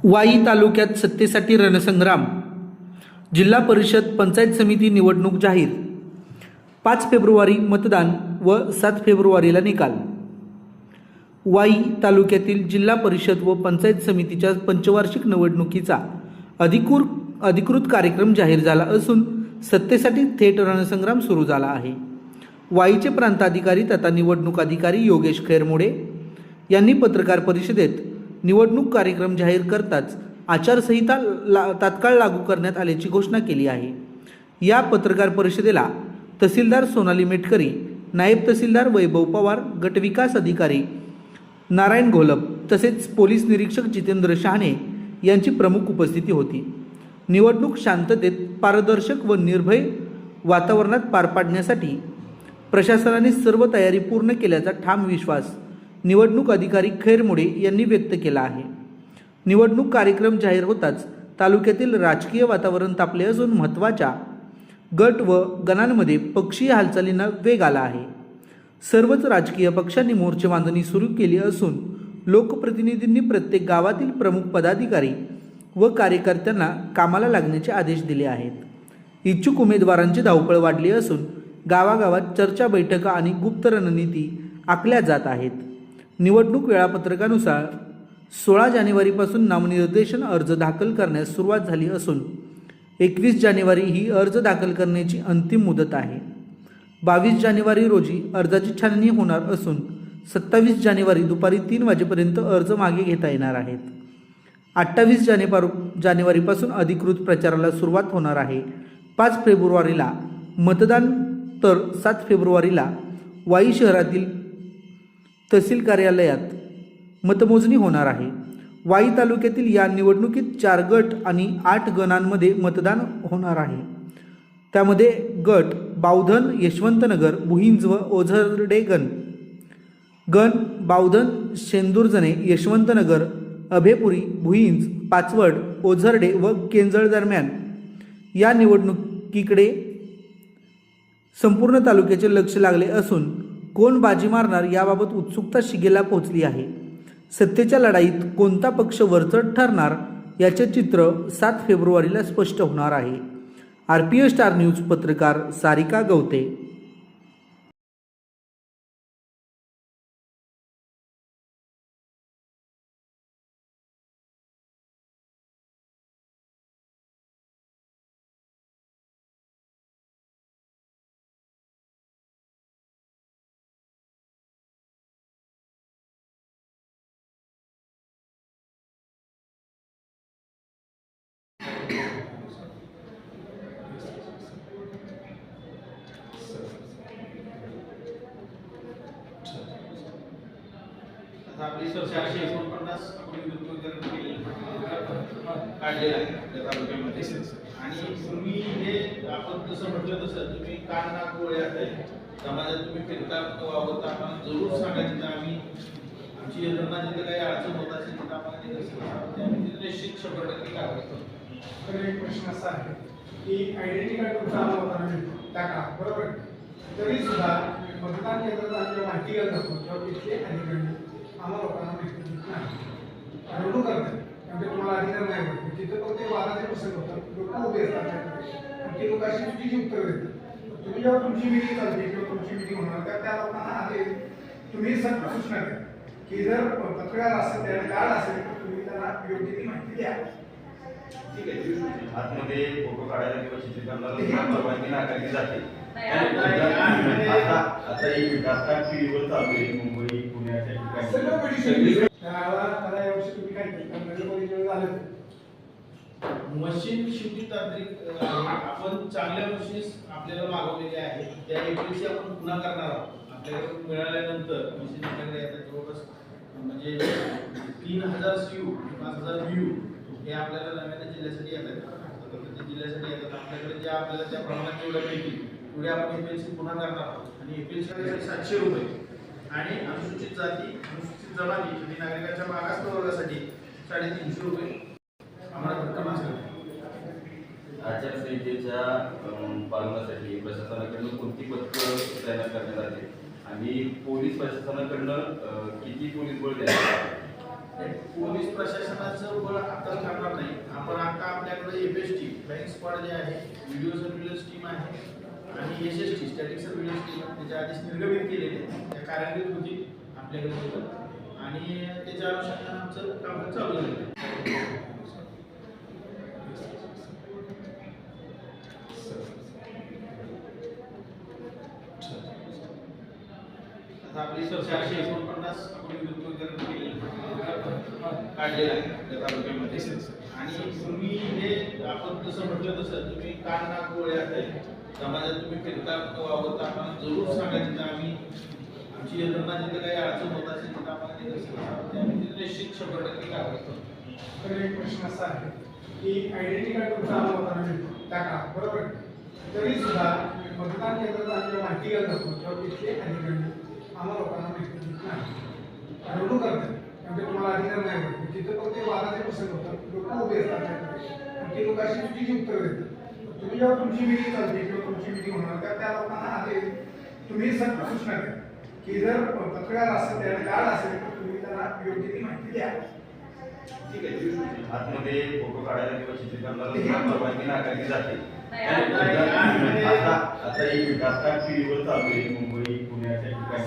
वाई तालुक्यात सत्तेसाठी रणसंग्राम. जिल्हा परिषद पंचायत समिती निवडणूक जाहीर. 5 फेब्रुवारी मतदान व 7 फेब्रुवारीला निकाल. वाई तालुक्यातील जिल्हा परिषद व पंचायत समितीच्या पंचवार्षिक निवडणुकीचा अधिकृत कार्यक्रम जाहीर झाला असून सत्तेसाठी थेट रणसंग्राम सुरू झाला आहे. वाईचे प्रांताधिकारी तथा निवडणूक अधिकारी योगेश खैरमोडे यांनी पत्रकार परिषदेत निवडणूक कार्यक्रम जाहीर करताच आचारसंहिता तात्काळ लागू करण्यात आल्याची घोषणा केली आहे. या पत्रकार परिषदेला तहसीलदार सोनाली मेटकरी, नायब तहसीलदार वैभव पवार, गटविकास अधिकारी नारायण घोलप तसेच पोलीस निरीक्षक जितेंद्र शहाणे यांची प्रमुख उपस्थिती होती. निवडणूक शांततेत, पारदर्शक व निर्भय वातावरणात पार पाडण्यासाठी प्रशासनाने सर्व तयारी पूर्ण केल्याचा ठाम विश्वास निवडणूक अधिकारी खैरमोडे यांनी व्यक्त केला आहे. निवडणूक कार्यक्रम जाहीर होताच तालुक्यातील राजकीय वातावरण तापले असून महत्त्वाच्या गट व गणांमध्ये पक्षीय हालचालींना वेग आला आहे. सर्वच राजकीय पक्षांनी मोर्चे बांधणी सुरू केली असून लोकप्रतिनिधींनी प्रत्येक गावातील प्रमुख पदाधिकारी व कार्यकर्त्यांना कामाला लागण्याचे आदेश दिले आहेत. इच्छुक उमेदवारांची धावपळ वाढली असून गावागावात चर्चा, बैठका आणि गुप्त रणनीती आखल्या जात आहेत. निवडणूक वेळापत्रकानुसार 16 जानेवारीपासून नामनिर्देशन अर्ज दाखल करण्यास सुरुवात झाली असून 21 जानेवारी ही अर्ज दाखल करण्याची अंतिम मुदत आहे. 22 जानेवारी रोजी अर्जाची छाननी होणार असून 27 जानेवारी दुपारी 3 वाजेपर्यंत अर्ज मागे घेता येणार आहेत. 28 जानेवारीपासून अधिकृत प्रचाराला सुरुवात होणार आहे. 5 फेब्रुवारीला मतदान तर 7 फेब्रुवारीला वाई शहरातील तहसील कार्यालयात मतमोजणी होणार आहे. वाई तालुक्यातील या निवडणुकीत 4 गट आणि 8 गणांमध्ये मतदान होणार आहे. त्यामध्ये गट बावधन, यशवंतनगर, भुईंज व ओझरडे गण बावधन, शेंदुरजणे, यशवंतनगर, अभेपुरी, भुईंज, पाचवड, ओझरडे व केंजळ दरम्यान या निवडणुकीकडे संपूर्ण तालुक्याचे लक्ष लागले असून कोण बाजी मारणार याबाबत उत्सुकता शिगेला पोहोचली आहे. सत्तेच्या लढाईत कोणता पक्ष वरचढ ठरणार याचे चित्र 7 फेब्रुवारीला स्पष्ट होणार आहे. RPA स्टार न्यूज पत्रकार सारिका गवते. आपली 449 काढलेलं आहे आपल्या तालुक्यामध्ये. आणि तुम्ही हे आपण जसं म्हटलं तसं तुम्ही कान नाक डोळे आहे समाजात तुम्ही फिरता वावरता आपण जरूर सांगा. तिथं आम्ही आमची यंत्रणा जिथे काही अडचण होत असेल तिथं आम्हाला तिथे निश्चित 100% कारवाई करतो. तर एक प्रश्न असा आहे की आयडेंटिटी कार्ड तुमचा आला होता ना टाका, बरोबर, तरी सुद्धा मतदान केंद्रात आम्ही माहिती घेत असतो तेव्हा तिथले अधिकारी आम्हाला लोकांना माहिती देत नाही, रडू करतात. म्हणजे तुम्हाला अधिकार नाही वाटत तिथं फक्त 12% होतात, लोक उभे असतात आणि ते लोक अशी चुकीची उत्तर देतात. तुम्ही जेव्हा तुमची मिटिंग चालते किंवा तुमची मिटिंग होणार तर त्या लोकांना आधी तुम्ही सक्त सूचना द्या की जर पत्रकार असेल त्या कार्ड असेल तर तुम्ही त्यांना योग्य ती माहिती द्या. ठीक आहे. आतमध्ये फोटो काढायला किंवा चित्रीकरणाला परवानगी नाकारली जाते. आता एक मिनिट, आता टीव्हीवर चालू आहे मुंबई, पुण्याच्या ठिकाणी त्याला यावर्षी तुम्ही काय झालं मशीन शेवटी तांत्रिक आपण चांगल्या मशीन्स आपल्याला मागवलेल्या आहेत. त्या एप्रिलची आपण पुन्हा करणार आहोत. आपल्याकडे मिळाल्यानंतर मशीन आपल्याकडे येतात जवळपास म्हणजे 3000 CU 5000 VU हे आपल्याला नव्याने जिल्ह्यासाठी येतात. जिल्ह्यासाठी येतात आपल्याकडे जे आपल्याला त्या प्रमाणात जेवढ्या मिळतील तेवढे आपण एपीएलसी पुन्हा करणार आहोत. आणि एपीएलसी 700 रुपये आणि अनुसूचित जाती, अनुसूचित जमाती आणि नागरिकांच्या मागास प्रवर्गासाठी 350 रुपये आम्हाला रक्कम असेल. आचारसंहितेच्या पालनासाठी प्रशासनाकडून कोणती पथकं तयार करण्यात आली आणि पोलीस प्रशासनाकडून किती पोलीस बळ देण्यात आले? पोलीस प्रशासनाचं बळ हातात ठरणार नाही. आपण आता आपल्याकडे एफएसटी फ्लाइंग स्क्वॉड जे आहे, व्हिडिओ सर्व्हिलन्स टीम आहे आणि एसएसटी स्टॅटिक सर्व्हिलन्स टीम त्याच्या आधीच निर्गमित केलेले त्या कार्यान्वित होती आपल्याकडे आणि त्याच्या अनुषंगाने आमचं कामकाज चालू झालं. आता आपली 449 आपण विद्युतीकरण केलेलं काढलेलं आहे आपल्या तालुक्यामध्ये आणि तुम्ही हे आपण जसं म्हटलं तसं तुम्ही कान नाक डोळे असते समाजात तुम्ही फिरता वावरता आम्हाला जरूर सांगा तिथं आम्ही आमची यंत्रणा जिथं काही अडचण होत असेल तिथं आम्हाला ते कसं आम्ही तिथे निश्चित 100% कारवाई करतो. तर एक प्रश्न असा आहे की आयडेंटिटी कार्ड तुमचा आम्हाला होताना मिळतो त्या काळात, बरोबर आहे? तरी सुद्धा मतदान केंद्रात आम्ही माहिती घ्यायला जातो तेव्हा तिथले अधिकारी आम्हाला लोकांना माहिती देत नाही, रडू करतात. म्हणजे तुम्हाला अधिकार नाही भेटत. तिथं फक्त वादाचे प्रसंग होतात, लोक उभे असतात त्याकडे आणि ते लोक अशी चुकीची उत्तरं देतात. तुम्ही जेव्हा तुमची मिटिंग चालते किंवा तुमची मिटिंग होणार तर त्या लोकांना आधी तुम्ही सक्त सूचना द्या की जर पत्रकार असेल त्या कार्ड असेल तर तुम्ही त्यांना योग्य ती माहिती द्या. ठीक आहे. आतमध्ये फोटो काढायला किंवा चित्रीकरणाला परवानगी नाकारली जाते. नाही, आता एक आता टीव्हीवर चालू आहे मुंबई पुण्याच्या ठिकाणी